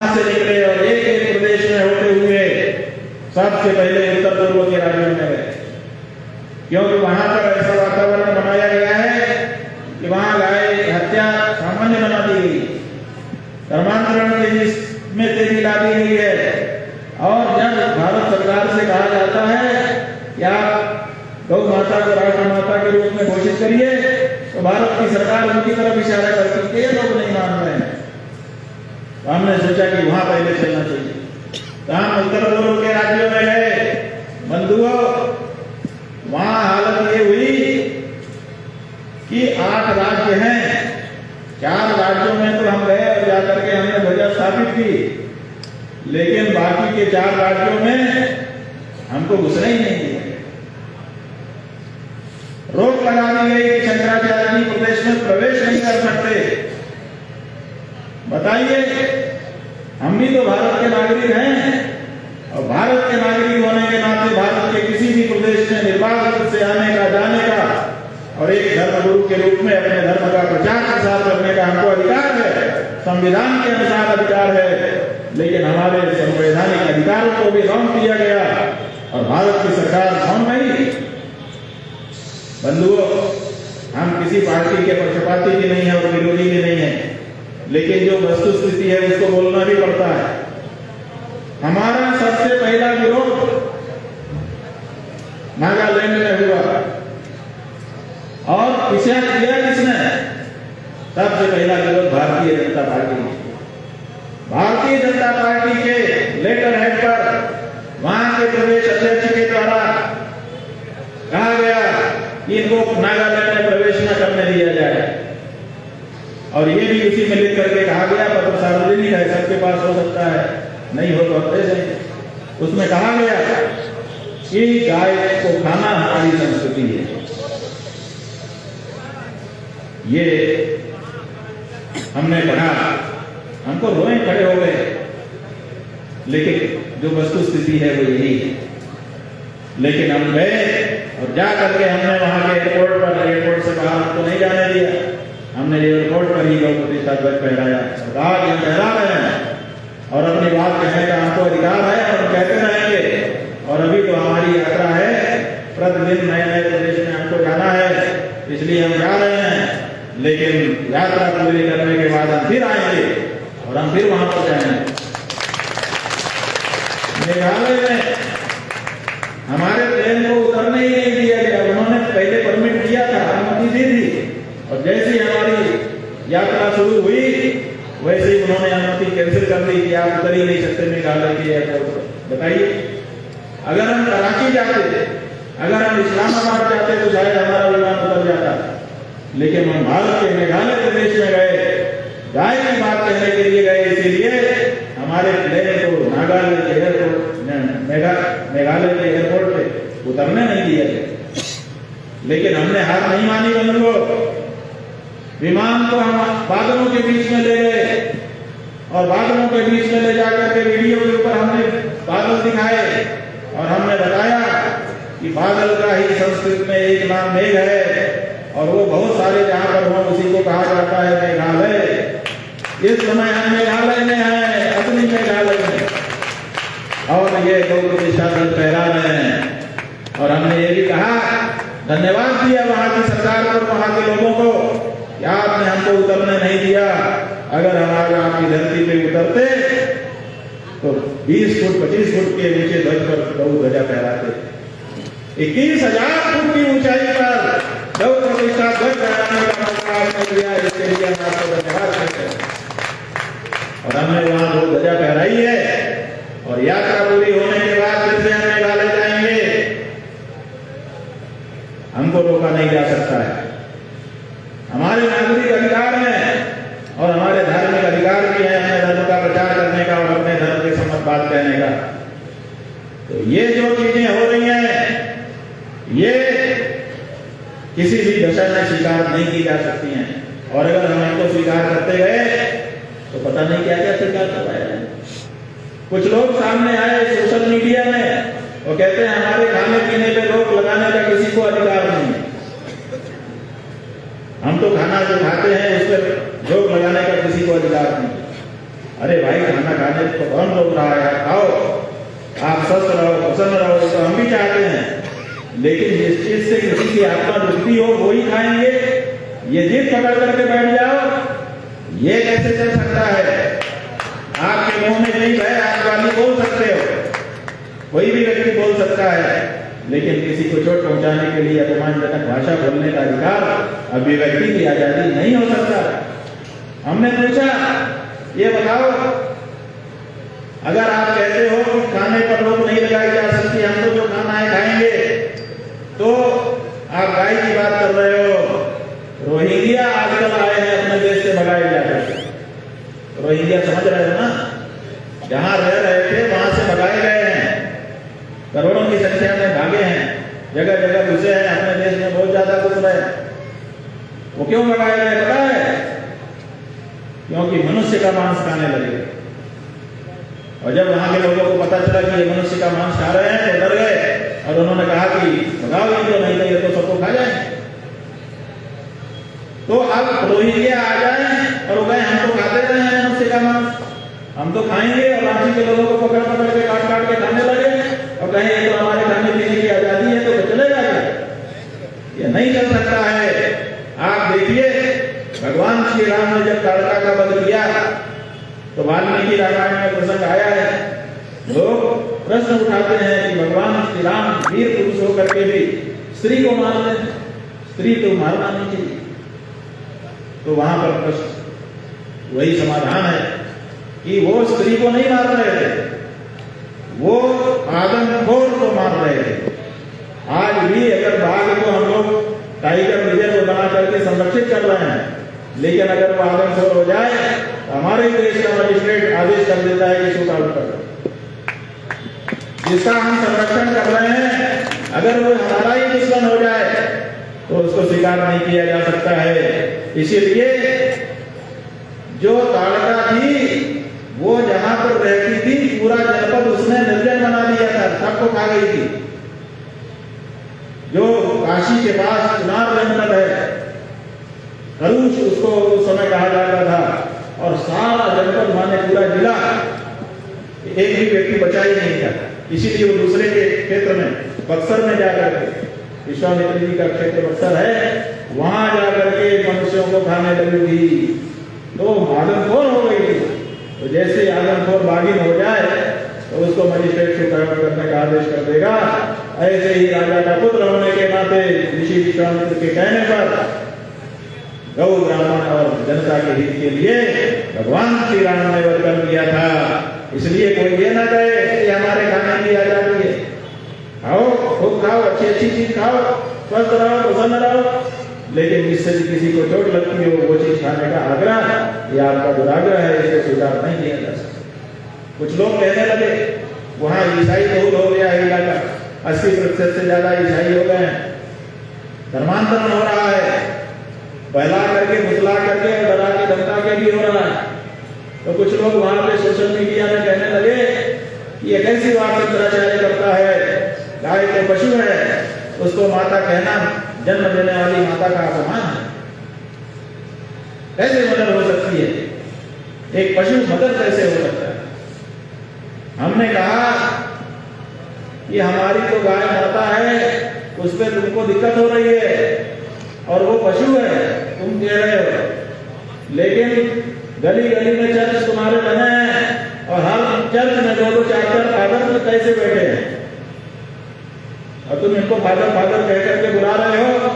से निकले और एक एक प्रदेश में होते हुए सबसे पहले उत्तर पूर्व के राज्यों में गए, क्योंकि वहां पर ऐसा वातावरण बनाया गया है कि वहां गाय हत्या सामान्य बना दी गई, धर्मांतरण में तेजी ला दी गई है। और जब भारत सरकार से कहा जाता है कि आप गौ माता को राष्ट्र माता के रूप में घोषित करिए, तो भारत की सरकार उनकी तरफ इशारा करती है, ये लोग नहीं मान रहे हैं। तो हमने सोचा कि वहां पहले चलना चाहिए। तो हम उत्तर पूर्व के राज्यों में गए। बंधुओं, वहां हालत ये हुई कि 8 राज्य हैं, 4 राज्यों में तो हम गए और जाकर के हमने ध्वजा स्थापित की, लेकिन बाकी के 4 राज्यों में हमको घुसना ही नहीं दिया। रोक लगा दी गई कि शंकराचार्य जी प्रदेश में प्रवेश नहीं कर सकते। बताइए, हम भी तो भारत के नागरिक हैं और भारत के नागरिक होने के नाते भारत के किसी भी प्रदेश में निर्बाध रूप से आने का, जाने का और एक धर्मगुरु के रूप में अपने धर्म का प्रचार प्रसार करने का हमको अधिकार है, संविधान के अनुसार अधिकार है। लेकिन हमारे संवैधानिक अधिकारों को भी लॉन्च किया गया और भारत की सरकार मौन नहीं। बंधुओं, हम किसी पार्टी के पक्षपाती भी नहीं है और विरोधी भी नहीं है, लेकिन जो वस्तु स्थिति है उसको बोलना भी पड़ता है। हमारा सबसे पहला विरोध नागालैंड में हुआ और किया किसने? सबसे पहला विरोध भारतीय जनता पार्टी ने। भारतीय जनता पार्टी के लेटर हेड पर वहां के प्रदेश अध्यक्ष के द्वारा कहा गया कि इनको नागालैंड में प्रवेश न करने दिया जाए, और ये भी उसी में लिख करके कहा गया, पत्र सार्वजनिक है, सबके पास हो सकता है, नहीं हो तो हम दे देंगे। उसमें कहा गया कि गाय को खाना हमारी संस्कृति है। ये हमने पढ़ा, हमको रोए खड़े हो गए, लेकिन जो वस्तु स्थिति है वो यही है। लेकिन हम गए और जा करके हमने वहां के एयरपोर्ट से बाहर तो नहीं जाने दिया, हमने एयरपोर्ट पर ही गौमती का ध्वज फहराया, सरकार ये फहरा रहे हैं और अपनी बात कहने का हमको अधिकार है और कहते रहेंगे। और अभी तो हमारी यात्रा है, प्रतिदिन नए नए प्रदेश में हमको जाना है, इसलिए हम जा रहे हैं। लेकिन यात्रा पूरी करने के बाद हम फिर आएंगे और हम फिर वहां पर जाएंगे। मेघालय में हमारे प्लेन को उतरने ही नहीं दिया गया। उन्होंने पहले परमिट दिया था, अनुमति दी थी, और जैसे ही हमारी यात्रा शुरू हुई वैसे ही उन्होंने अनुमति कैंसिल कर दी कि आप उतर ही नहीं सकते मेघालय के एयरपोर्ट। बताइए, अगर हम कराची जाते, अगर हम इस्लामाबाद जाते तो शायद हमारा विमान उतर जाता, लेकिन हम भारत के मेघालय प्रदेश में गए, गाय की बात कहने के लिए गए, इसीलिए हमारे प्लेन को नागालैंड के एयरपोर्ट, मेघालय के एयरपोर्ट पे उतरने नहीं दिया गया। लेकिन हमने हार नहीं मानी बंधुओं। विमान को हम बादलों के बीच में ले गए और बादलों के बीच में ले जाकर के वीडियो के ऊपर हमने बादल दिखाए और हमने बताया कि बादल का ही संस्कृत में एक नाम मेघ है और वो बहुत सारे जहां पर हो उसी को कहा जाता है मेघालय। इस समय हम मेघालय में हैं, अपनी मेघालय में, और ये गौ प्रतिष्ठा ध्वज फहरा रहे हैं। और हमने ये भी कहा, धन्यवाद दिया वहां की सरकार को, वहां के लोगों को कि आपने हमको उतरने नहीं दिया। अगर हम आज आपकी धरती पे उतरते तो 20 फुट 25 फुट के नीचे ध्वज पर गौ ध्वजा फहराते। 21,000 फुट की ऊंचाई पर गौ प्रतिष्ठा ध्वज फहराने का मौका आपने दिया, इसके लिए हम आपको धन्यवाद करते हैं। और हमने वहां दो ध्वजा फहराई है और यात्रा पूरी होने के बाद फिर से हम मेघालय जाएंगे। हमको रोका नहीं जा सकता है। हमारे नागरिक अधिकार हैं और हमारे धार्मिक अधिकार भी है अपने धर्म का प्रचार करने का और अपने धर्म के सम्मत बात कहने का। तो ये जो चीजें हो रही हैं, ये किसी भी दशा में स्वीकार नहीं की जा सकती हैं। और अगर हम इनको स्वीकार करते गए तो पता नहीं क्या क्या स्वीकार करवाया जाए। कुछ लोग सामने आए सोशल मीडिया में, वो कहते हैं हमारे खाने पीने पे रोक लगाने का किसी को अधिकार नहीं है। हम तो खाना जो खाते हैं उस पर रोक लगाने का किसी को अधिकार नहीं। अरे भाई खाना खाने को कौन रोक रहा है, खाओ, आप स्वस्थ रहो, प्रसन्न रहो, तो हम भी चाहते हैं। लेकिन जिस चीज से किसी की आत्मा दुखती हो वो ही खाएंगे, ये जिद पकड़ करके बैठ जाओ, ये कैसे चल सकता है? आपके मुंह में नहीं है, आप गाली बोल सकते हो, कोई भी व्यक्ति बोल सकता है, लेकिन किसी को चोट पहुंचाने के लिए अपमानजनक भाषा बोलने का अधिकार अभिव्यक्ति की आजादी नहीं हो सकता। हमने पूछा, ये बताओ, अगर आप कहते हो कि खाने पर रोक नहीं लगाई जा सकती, हम तो जो खाना है खाएंगे, तो आप गाय की बात कर रहे हो। रोहिंग्या आजकल आए हैं अपने देश से भगाए जाकर, रोहिंग्या समझ रहे हो ना, जहां रह रहे थे वहां से भगाए गए हैं, करोड़ों की संख्या में भागे हैं, जगह जगह घुसे हैं, अपने देश में बहुत ज्यादा घुस रहे हैं। वो क्यों भगाए गए पता है? क्योंकि मनुष्य का मांस खाने लगे। और जब वहां के लोगों को पता चला कि ये मनुष्य का मांस खा रहे हैं तो डर गए और उन्होंने कहा कि भगाओ इनको, नहीं तो ये तो सबको खा जाए। तो अब रोहिंग्या आ जाए और वो कहें हम तो खाते रहे हैं मनुष्य का मांस, हम तो खाएंगे, और रांची के लोगों को पकड़ पकड़ के काट काट के खाने लगे और कहें ये तो हमारे खाने पीने की आजादी है, तो चलेगा क्या? ये नहीं चल सकता है। आप देखिए, भगवान श्री राम ने जब ताड़का का वध किया तो वाल्मीकि रामायण में प्रसंग आया है। लोग प्रश्न उठाते हैं कि भगवान श्री राम वीर पुरुष होकर के भी स्त्री को मारते हैं, स्त्री तो मारना नहीं चाहिए। तो वहां पर प्रश्न वही समाधान है कि वो स्त्री को नहीं मार रहे थे, वो आदमखोर को मार रहे थे। आज भी अगर बाघ को हम लोग टाइगर रिजर्व बना करके संरक्षित कर रहे हैं, लेकिन अगर वो आदमखोर हो जाए तो हमारे देश का मजिस्ट्रेट आदेश कर देता है कि शूट आउट करो। जिसका हम संरक्षण कर रहे हैं, अगर वो हमारा ही दुश्मन हो जाए तो उसको स्वीकार नहीं किया जा सकता है। इसीलिए जो ताड़का थी वो जहां पर रहती थी, पूरा जनपद उसने निर्जन बना दिया था, सबको खा गई थी। जो काशी के पास चुनार जनपद है, करूष उसको उस समय कहा जाता था, और सारा जनपद माने पूरा जिला, एक भी व्यक्ति बचा ही नहीं था। इसीलिए वो दूसरे के क्षेत्र में, बक्सर में जाकर के, विश्वामित्र जी का क्षेत्र बक्सर है, वहां जाकर के मनुष्यों को खाने लगी थी, तो आदमखोर हो गई थी। तो जैसे आदमखोर बागिन हो जाए तो उसको मजिस्ट्रेट शूट आउट करने का आदेश कर देगा। ऐसे ही राजा का पुत्र होने के नाते ऋषि विश्वामित्र के कहने पर गौ ब्राह्मण और जनता के हित के लिए भगवान श्री राम ने वध कर दिया था। इसलिए कोई ये ना कहे कि हमारे खाने की आजादी है, खाओ, खूब खाओ, अच्छी अच्छी चीज खाओ, स्वस्थ रहो, प्रसन्न रहो, लेकिन जिससे किसी को चोट लगती हो वो चीज खाने का आग्रह, यह आपका दुराग्रह है, इसको स्वीकार नहीं किया जा सकता। कुछ लोग कहने लगे वहां ईसाई बहुत हो गया है इलाका, 80% से ज्यादा ईसाई हो गए हैं, धर्मांतरण हो रहा है, बहला करके, मुसला करके, डरा के, धमका के भी हो रहा है। तो कुछ लोग वहां पे सोशल मीडिया में कहने लगे कि ये कैसी बात शंकराचार्य करता है, गाय तो पशु है, उसको माता कहना जन्म देने वाली माता का अपमान है, कैसे मदर हो सकती है, एक पशु मदर कैसे हो सकता है? हमने कहा कि हमारी तो गाय माता है, उस पर तुमको दिक्कत हो रही है, और वो पशु है, तुम कह रहे हो, लेकिन गली गली में चर्च तुम्हारे बने हैं और हर चर्च में 2-2 4-4 फादर कैसे बैठे हैं, और तुम इनको फादर फादर कह करके बुला रहे हो।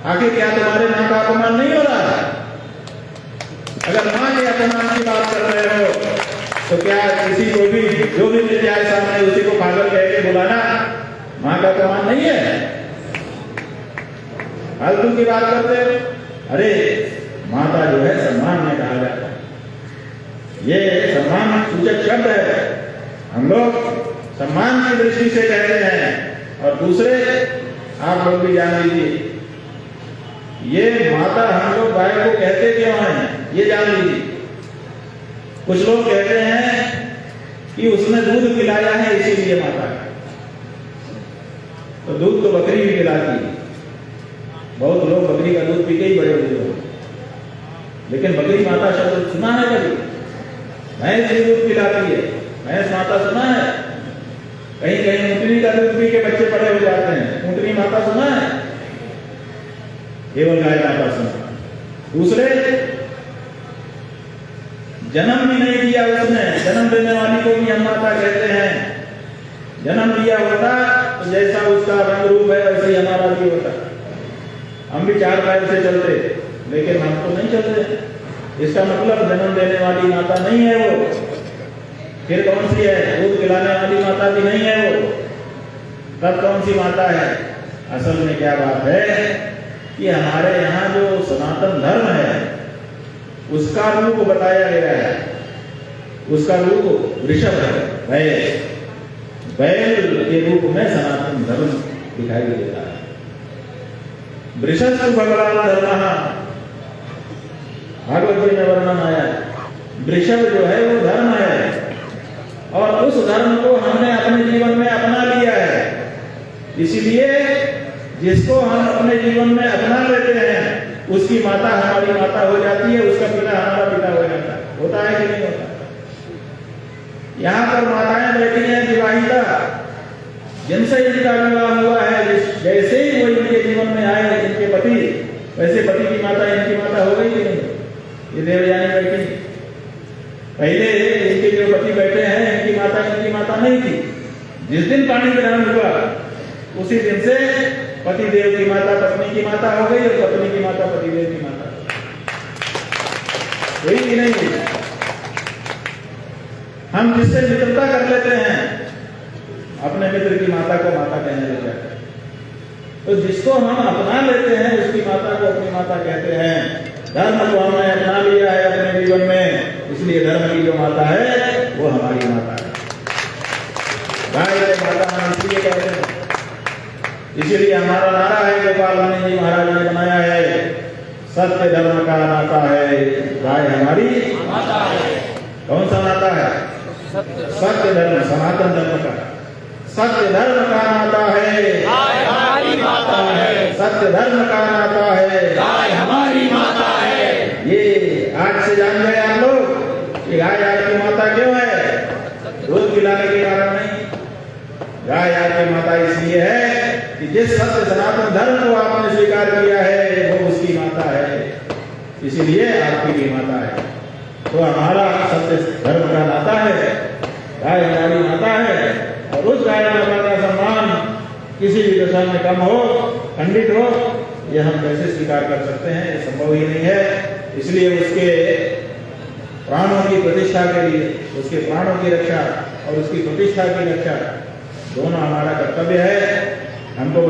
आखिर क्या तुम्हारे मां का अपमान नहीं हो रहा है? अगर मां के अपमान की बात कर रहे हो तो क्या किसी को भी जो भी मिल जाए सामने उसी को फादर कह के बुलाना मां का अपमान नहीं है? फालतू की बात करते हो। अरे माता जो है सम्मान में कहा जाता है, ये सम्मान सूचक शब्द है, हम लोग सम्मान की दृष्टि से कहते हैं। और दूसरे आप लोग भी जान लीजिए, ये माता हम लोग गाय को कहते क्यों हैं ये जान लीजिए। कुछ लोग कहते हैं कि उसने दूध पिलाया है इसीलिए माता है, तो दूध तो बकरी भी पिलाती है, बहुत लोग बकरी का दूध पी के ही बड़े हुए हो, लेकिन बकरी माता शब्द सुना है कभी? भैंस भी दूध पिलाती है, भैंस माता सुना है? कहीं कहीं ऊँटनी का दूध पी के बच्चे बड़े हो जाते हैं, ऊँटनी माता सुना है? केवल गाय माता सुना। दूसरे, जन्म भी नहीं दिया उसने, जन्म देने वाली को भी हम माता कहते हैं। जन्म दिया होता तो जैसा उसका रंग रूप है वैसे ही हमारा भी होता। हम भी 4 पैर से चलते, लेकिन हम तो नहीं चलते। इसका मतलब जन्म देने वाली माता नहीं है वो। फिर कौन सी है? दूध पिलाने वाली माता भी नहीं है वो। तब कौन सी माता है? असल में क्या बात है कि हमारे यहाँ जो सनातन धर्म है उसका रूप बताया गया है। उसका रूप वृषभ है, बैल के रूप में सनातन धर्म दिखाई देता है। वृषभ भगवान धर्म, भागवत जी में वर्णन आया। वृषभ जो है वो धर्म है और उस धर्म को हमने अपने जीवन में अपना लिया है। इसलिए जिसको हम अपने जीवन में अपना लेते हैं उसकी माता हमारी माता हो जाती है, उसका पिता हमारा पिता हो जाता है। होता है कि नहीं होता? यहाँ पर माताएं बैठी हैं विवाहिता, जिनसे इनका विवाह हुआ है, जैसे ही वो इनके जीवन में आए इनके पति, वैसे पति की माता इनकी माता हो गई कि नहीं? ये देवयानी बैठी, पहले इनके जो पति बैठे हैं इनकी माता नहीं थी। जिस दिन पाणी ग्रहण हुआ उसी दिन से पति देव की माता पत्नी की माता हो गई और पत्नी की माता पति देव की माता हुई कि नहीं? हम जिससे मित्रता कर लेते हैं अपने मित्र की माता को माता कहने लग जाते हैं। तो जिसको हम अपना लेते हैं उसकी माता को अपनी माता कहते हैं। धर्म को हमने अपना लिया है अपने जीवन में, इसलिए धर्म की जो माता है वो हमारी माता है। गाय माता हम इसलिए कहते हैं। इसीलिए हमारा नारा है, गोपाल जी महाराज ने बनाया है, सत्य धर्म का नाता है, गाय हमारी माता है। कौन सा नाता है? सत्य धर्म, सनातन धर्म का। सत्य धर्म का नाता है, गाय हमारी माता है। सत्य धर्म का नाता है, गाय हमारी माता है। ये आज से जान गए आप लोग कि गाय आपकी माता क्यों है? दूध पिलाने के कारण नहीं। गाय आपकी माता इसलिए है कि जिस सत्य सनातन धर्म को आपने स्वीकार किया है वो उसकी माता है, इसीलिए आपकी भी माता है। तो हमारा सत्य धर्म का नाता है, गाय हमारी माता है। और उस गाय माता का सम्मान किसी भी दशा में कम हो, खंडित हो, यह हम कैसे स्वीकार कर सकते हैं? ये संभव ही नहीं है। इसलिए उसके प्राणों की प्रतिष्ठा के लिए, उसके प्राणों की रक्षा और उसकी प्रतिष्ठा की रक्षा दोनों हमारा कर्तव्य है। हमको